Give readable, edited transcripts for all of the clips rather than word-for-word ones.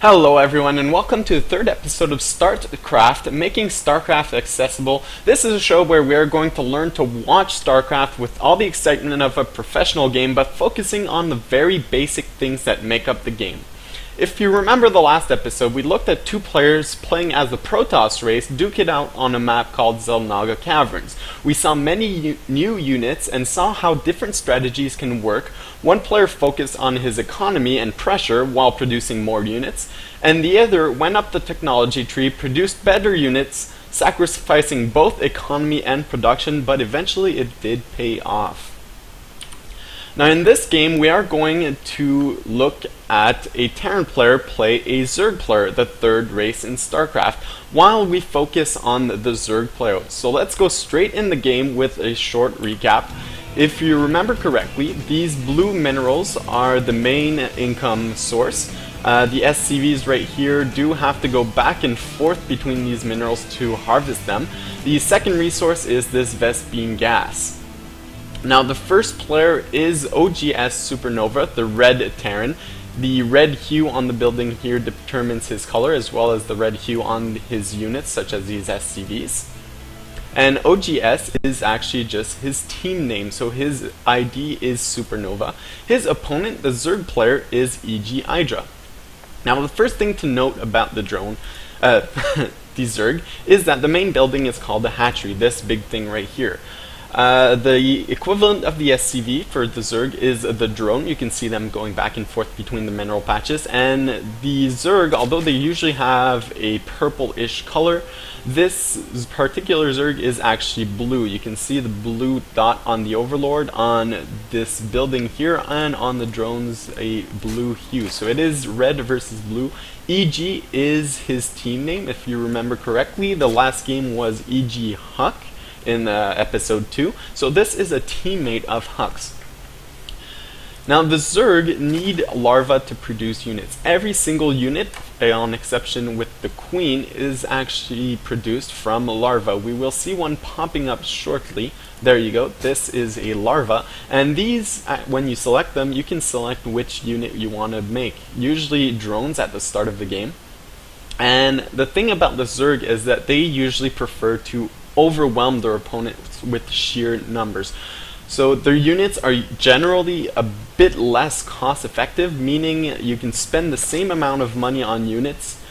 Hello everyone and welcome to the third episode of Startcraft, making Starcraft accessible. This is a show where we are going to learn to watch Starcraft with all the excitement of a professional game, but focusing on the very basic things that make up the game. If you remember the last episode, we looked at two players playing as the Protoss race duke it out on a map called Zelnaga Caverns. We saw many new units and saw how different strategies can work. One player focused on his economy and pressure while producing more units, and the other went up the technology tree, produced better units, sacrificing both economy and production, but eventually it did pay off. Now in this game we are going to look at a Terran player play a Zerg player, the third race in StarCraft, while we focus on the Zerg player. So let's go straight in the game with a short recap. If you remember correctly, these blue minerals are the main income source. The SCVs right here do have to go back and forth between these minerals to harvest them. The second resource is this Vespene gas. Now the first player is OGS Supernova, the red Terran. The red hue on the building here determines his color, as well as the red hue on his units, such as these SCVs. And OGS is actually just his team name, so his ID is Supernova. His opponent, the Zerg player, is EG Hydra. Now the first thing to note about the drone, the Zerg, is that the main building is called the hatchery, this big thing right here. The equivalent of the SCV for the Zerg is the drone. You can see them going back and forth between the mineral patches, and the Zerg, although they usually have a purple-ish color, this particular Zerg is actually blue. You can see the blue dot on the Overlord on this building here, and on the drones a blue hue. So it is red versus blue. EG is his team name, if you remember correctly. The last game was EG Huck in episode 2, so this is a teammate of Huck's. Now the Zerg need larvae to produce units. Every single unit, on exception with the Queen, is actually produced from larvae. We will see one popping up shortly. There you go, this is a larva, and these, when you select them, you can select which unit you want to make. Usually drones at the start of the game. And the thing about the Zerg is that they usually prefer to overwhelm their opponents with sheer numbers. So their units are generally a bit less cost effective, meaning you can spend the same amount of money on units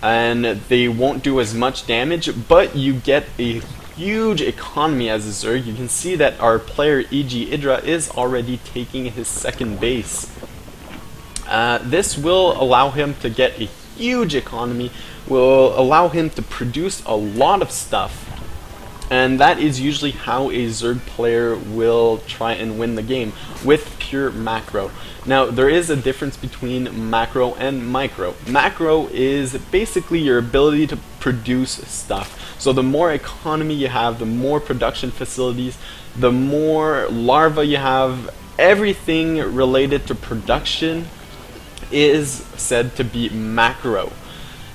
and they won't do as much damage, but you get a huge economy as a Zerg. You can see that our player EG Hydra is already taking his second base. This will allow him to get a huge economy, will allow him to produce a lot of stuff. And that is usually how a Zerg player will try and win the game, with pure macro. Now there is a difference between macro and micro. Macro is basically your ability to produce stuff. So the more economy you have, the more production facilities, the more larvae you have, everything related to production is said to be macro.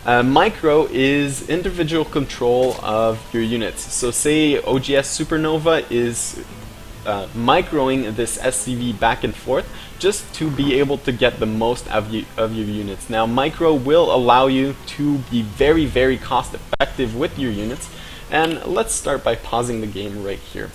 Micro is individual control of your units. So say OGS Supernova is microing this SCV back and forth just to be able to get the most of your units. Now micro will allow you to be very, very cost effective with your units, and let's start by pausing the game right here.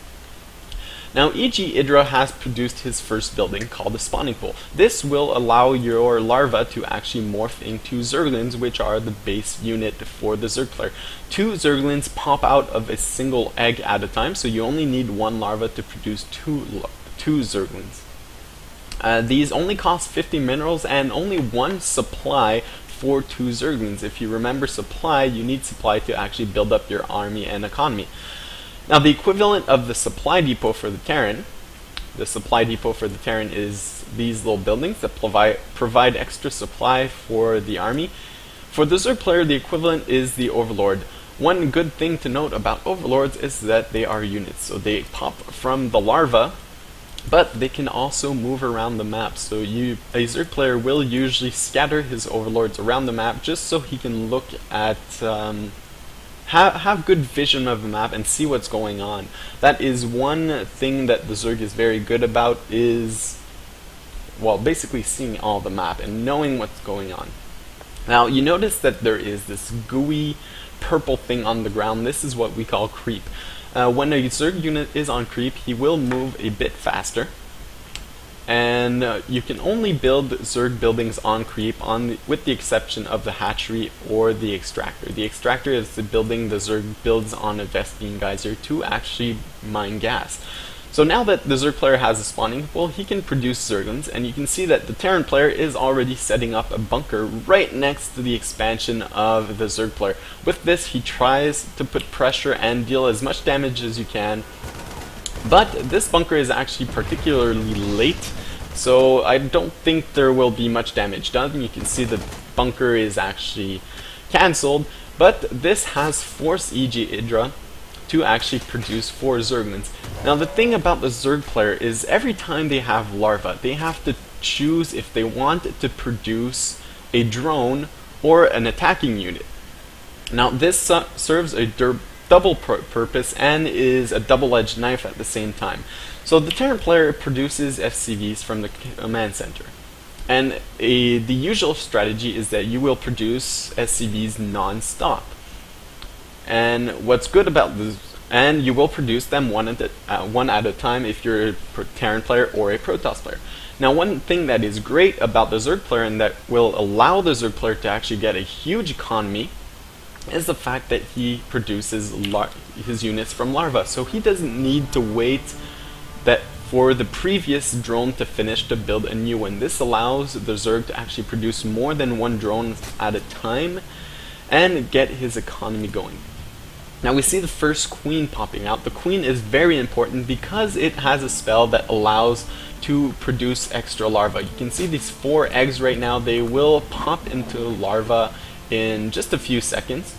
Now EG Hydra has produced his first building called the spawning pool. This will allow your larvae to actually morph into Zerglings, which are the base unit for the Zerg player. 2 Zerglings pop out of a single egg at a time, so you only need 1 larva to produce two Zerglings. These only cost 50 minerals and only 1 supply for 2 Zerglings. If you remember supply, you need supply to actually build up your army and economy. Now the equivalent of the supply depot for the Terran, is these little buildings that provide extra supply for the army. For the Zerg player, the equivalent is the Overlord. One good thing to note about Overlords is that they are units, so they pop from the larva, but they can also move around the map. So a Zerg player will usually scatter his Overlords around the map just so he can look at have good vision of the map and see what's going on. That is one thing that the Zerg is very good about, is, well, basically seeing all the map and knowing what's going on. Now you notice that there is this gooey purple thing on the ground. This is what we call creep. When a Zerg unit is on creep, he will move a bit faster. And you can only build Zerg buildings on creep with the exception of the hatchery or the extractor. The extractor is the building the Zerg builds on a Vespene geyser to actually mine gas. So now that the Zerg player has a spawning, well, he can produce Zerglings, and you can see that the Terran player is already setting up a bunker right next to the expansion of the Zerg player. With this, he tries to put pressure and deal as much damage as you can. But this bunker is actually particularly late, so I don't think there will be much damage done. You can see the bunker is actually cancelled, but this has forced EG Idra to actually produce 4 Zerglings. Now the thing about the Zerg player is every time they have larvae, they have to choose if they want to produce a drone or an attacking unit. Now this serves a double purpose and is a double-edged knife at the same time. So the Terran player produces FCVs from the command center. And the usual strategy is that you will produce SCVs non-stop. And what's good about this, and you will produce them one at a time if you're a Terran player or a Protoss player. Now one thing that is great about the Zerg player and that will allow the Zerg player to actually get a huge economy is the fact that he produces his units from larvae. So he doesn't need to wait for the previous drone to finish to build a new one. This allows the Zerg to actually produce more than one drone at a time and get his economy going. Now we see the first queen popping out. The queen is very important because it has a spell that allows to produce extra larvae. You can see these 4 eggs right now. They will pop into larvae in just a few seconds.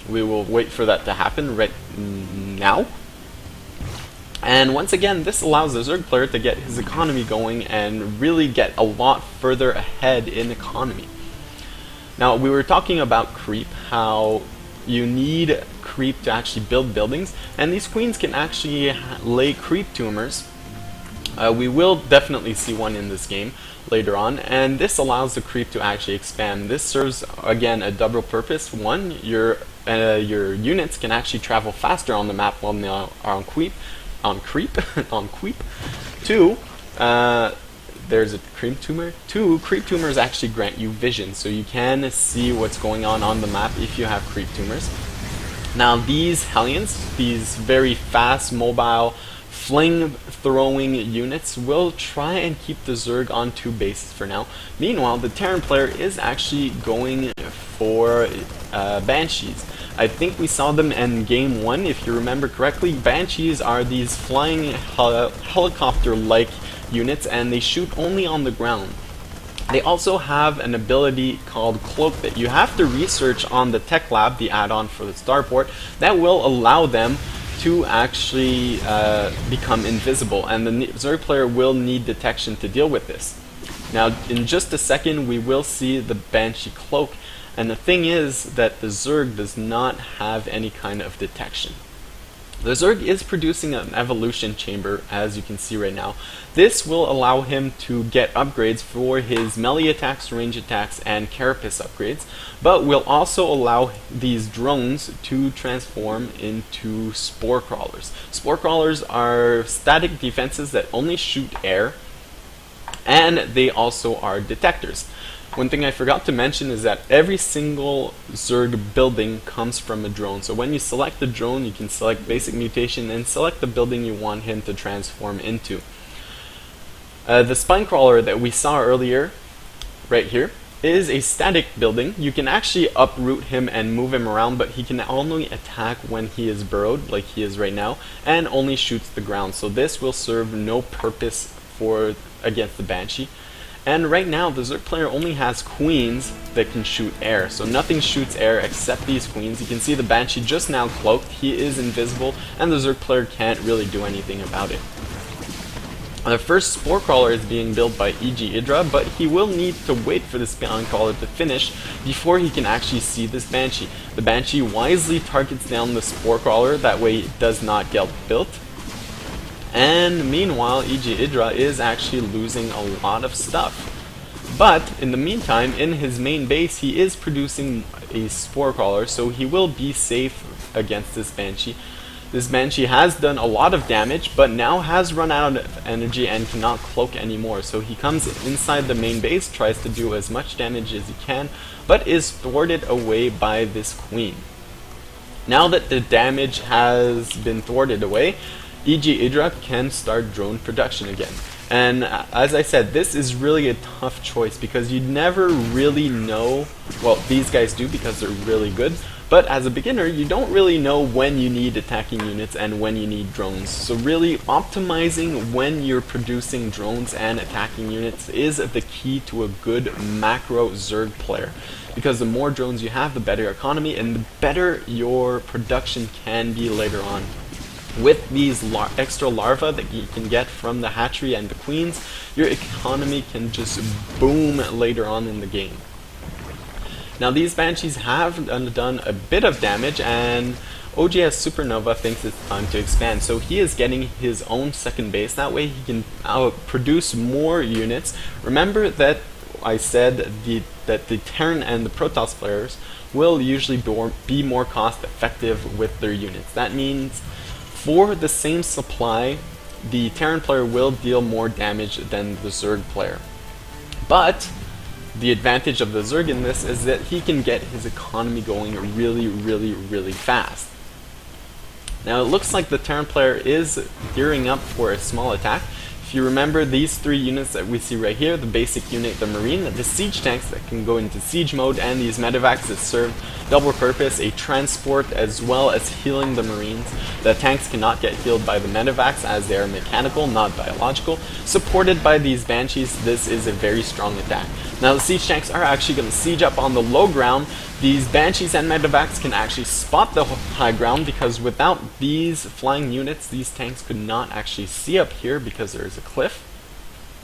We will wait for that to happen right now. And once again, this allows the Zerg player to get his economy going and really get a lot further ahead in economy. Now we were talking about creep, how you need creep to actually build buildings, and these queens can actually lay creep tumors. We will definitely see one in this game later on, and this allows the creep to actually expand. This serves again a double purpose. One, your units can actually travel faster on the map while they are on creep. Two, there's a creep tumor. 2, creep tumors actually grant you vision, so you can see what's going on the map if you have creep tumors. Now these Hellions, these very fast, mobile, fling-throwing units will try and keep the Zerg on 2 bases for now. Meanwhile, the Terran player is actually going for Banshees. I think we saw them in Game 1, if you remember correctly. Banshees are these flying helicopter-like units, and they shoot only on the ground. They also have an ability called Cloak that you have to research on the Tech Lab, the add-on for the starport, that will allow them to actually become invisible, and the Zerg player will need detection to deal with this. Now in just a second we will see the Banshee Cloak, and the thing is that the Zerg does not have any kind of detection. The Zerg is producing an evolution chamber, as you can see right now. This will allow him to get upgrades for his melee attacks, range attacks, and carapace upgrades, but will also allow these drones to transform into spore crawlers. Spore crawlers are static defenses that only shoot air, and they also are detectors. One thing I forgot to mention is that every single Zerg building comes from a drone. So when you select the drone, you can select basic mutation and select the building you want him to transform into. The spine crawler that we saw earlier, right here, is a static building. You can actually uproot him and move him around, but he can only attack when he is burrowed, like he is right now, and only shoots the ground. So this will serve no purpose against the Banshee. And right now, the Zerg player only has queens that can shoot air, so nothing shoots air except these queens. You can see the Banshee just now cloaked, he is invisible, and the Zerg player can't really do anything about it. The first Spore Crawler is being built by EG Idra, but he will need to wait for the Spine Crawler to finish before he can actually see this Banshee. The Banshee wisely targets down the Spore Crawler, that way it does not get built. And meanwhile, EG Idra is actually losing a lot of stuff. But in the meantime, in his main base, he is producing a spore crawler, so he will be safe against this Banshee. This Banshee has done a lot of damage, but now has run out of energy and cannot cloak anymore. So he comes inside the main base, tries to do as much damage as he can, but is thwarted away by this queen. Now that the damage has been thwarted away, E.G. Idra can start drone production again. And as I said, this is really a tough choice because you never really know, well, these guys do because they're really good, but as a beginner, you don't really know when you need attacking units and when you need drones. So really, optimizing when you're producing drones and attacking units is the key to a good macro Zerg player. Because the more drones you have, the better economy and the better your production can be later on. With these extra larvae that you can get from the hatchery and the queens, your economy can just boom later on in the game. Now these Banshees have done a bit of damage, and OGS Supernova thinks it's time to expand, so he is getting his own second base. That way he can produce more units. Remember that I said that the Terran and the Protoss players will usually be more cost effective with their units. That means for the same supply, the Terran player will deal more damage than the Zerg player. But the advantage of the Zerg in this is that he can get his economy going really fast. Now it looks like the Terran player is gearing up for a small attack. If you remember these three units that we see right here, the basic unit, the Marine, the siege tanks that can go into siege mode, and these medevacs that serve double purpose, a transport as well as healing the Marines. The tanks cannot get healed by the medevacs as they are mechanical, not biological. Supported by these Banshees, this is a very strong attack. Now the siege tanks are actually going to siege up on the low ground. These Banshees and medevacs can actually spot the high ground because without these flying units, these tanks could not actually see up here because there is a cliff.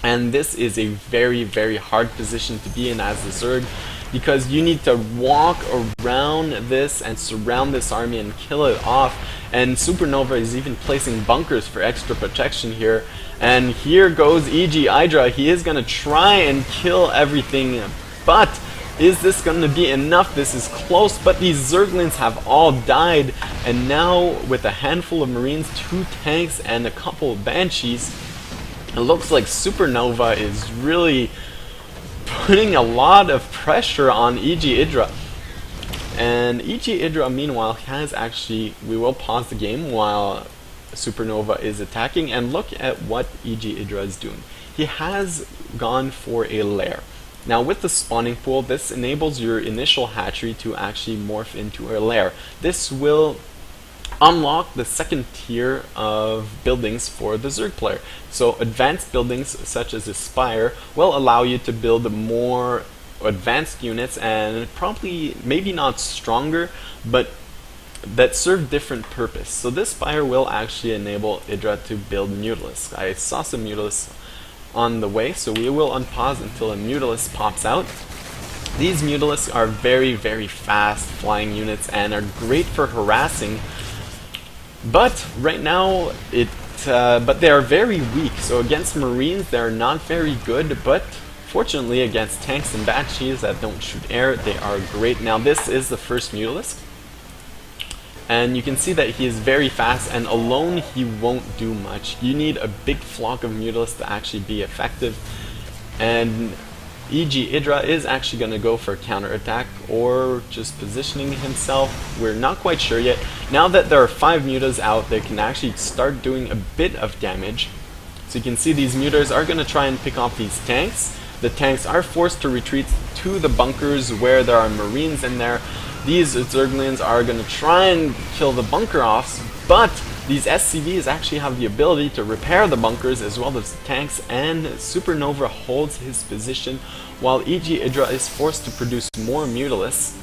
And this is a very hard position to be in as the Zerg because you need to walk around this and surround this army and kill it off. And Supernova is even placing bunkers for extra protection here. And here goes E.G. Idra. He is going to try and kill everything, but is this going to be enough? This is close, but these Zerglings have all died, and now with a handful of Marines, 2 tanks, and a couple of Banshees, it looks like Supernova is really putting a lot of pressure on E.G. Idra. And E.G. Idra, meanwhile, has actually, we will pause the game while Supernova is attacking, and look at what E.G. Idra is doing. He has gone for a lair. Now with the spawning pool, this enables your initial hatchery to actually morph into a lair. This will unlock the second tier of buildings for the Zerg player. So advanced buildings such as a spire will allow you to build more advanced units and probably maybe not stronger, but that serve different purpose. So this spire will actually enable Idra to build Mutalisks. I saw some Mutalisks on the way, so we will unpause until a Mutalisk pops out. These Mutalisks are very fast flying units and are great for harassing, but right now but they are very weak. So against Marines they are not very good, but fortunately against tanks and Banshees that don't shoot air, they are great. Now this is the first Mutalisk, and you can see that he is very fast, and alone he won't do much. You need a big flock of Mutalisks to actually be effective, and E.G. Idra is actually going to go for a counterattack or just positioning himself. We're not quite sure yet. Now that there are 5 mutas out, they can actually start doing a bit of damage. So you can see these mutas are going to try and pick off these tanks. The tanks are forced to retreat to the bunkers where there are Marines in there. These Zerglings are going to try and kill the bunker offs, but these SCVs actually have the ability to repair the bunkers as well as the tanks, and Supernova holds his position while E.G. Idra is forced to produce more Mutalisks.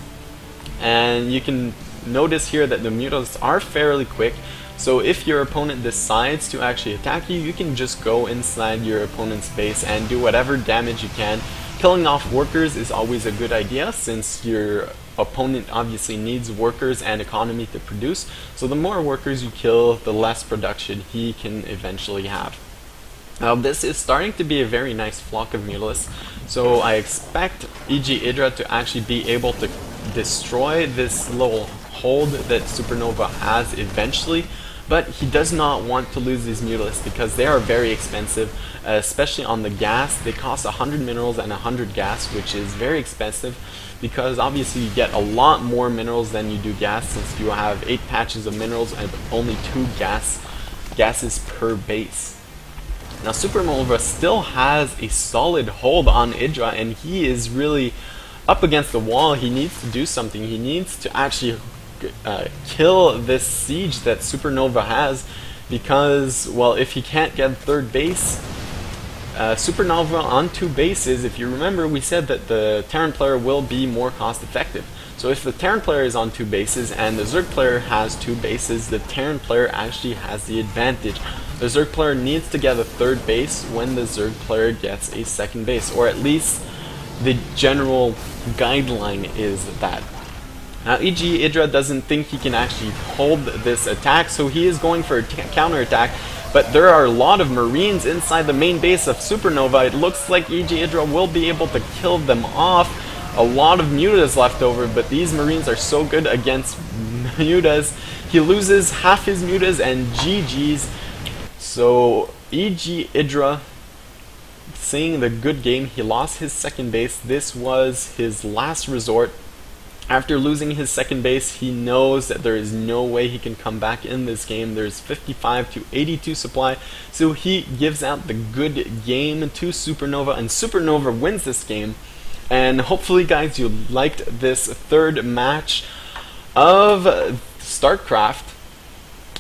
And you can notice here that the Mutalisks are fairly quick, so if your opponent decides to actually attack you, you can just go inside your opponent's base and do whatever damage you can. Killing off workers is always a good idea since your opponent obviously needs workers and economy to produce, so the more workers you kill, the less production he can eventually have. Now this is starting to be a very nice flock of Mutalisks. So I expect E.G. Idra to actually be able to destroy this little hold that Supernova has eventually, but he does not want to lose these Mutalisks because they are very expensive, especially on the gas. They cost 100 minerals and 100 gas, which is very expensive because obviously you get a lot more minerals than you do gas, since you have 8 patches of minerals and only 2 gases per base. Now Supernova still has a solid hold on Idra, and he is really up against the wall. He needs to do something. He needs to actually kill this siege that Supernova has, because, well, if he can't get third base, Supernova on 2 bases, if you remember, we said that the Terran player will be more cost effective. So if the Terran player is on 2 bases and the Zerg player has 2 bases, the Terran player actually has the advantage. The Zerg player needs to get a third base when the Zerg player gets a second base, or at least the general guideline is that. Now E.G. Idra doesn't think he can actually hold this attack, so he is going for a counter-attack, but there are a lot of Marines inside the main base of Supernova. It looks like E.G. Idra will be able to kill them off. A lot of mutas left over, but these Marines are so good against mutas. He loses half his mutas and GG's. So E.G. Idra, seeing the good game, he lost his second base. This was his last resort. After losing his second base, he knows that there is no way he can come back in this game. There's 55 to 82 supply, so he gives out the good game to Supernova, and Supernova wins this game. And hopefully, guys, you liked this third match of Startcraft.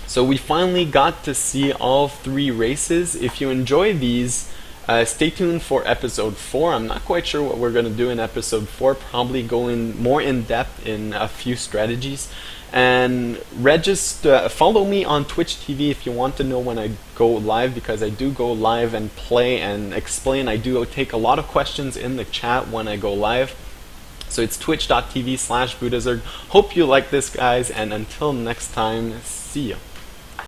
So we finally got to see all 3 races. If you enjoy these, stay tuned for episode 4. I'm not quite sure what we're going to do in episode 4, probably going more in depth in a few strategies. And follow me on Twitch TV if you want to know when I go live, because I do go live and play and explain. I do take a lot of questions in the chat when I go live. So it's twitch.tv/BuddhaZerg. Hope you like this, guys, and until next time, see ya.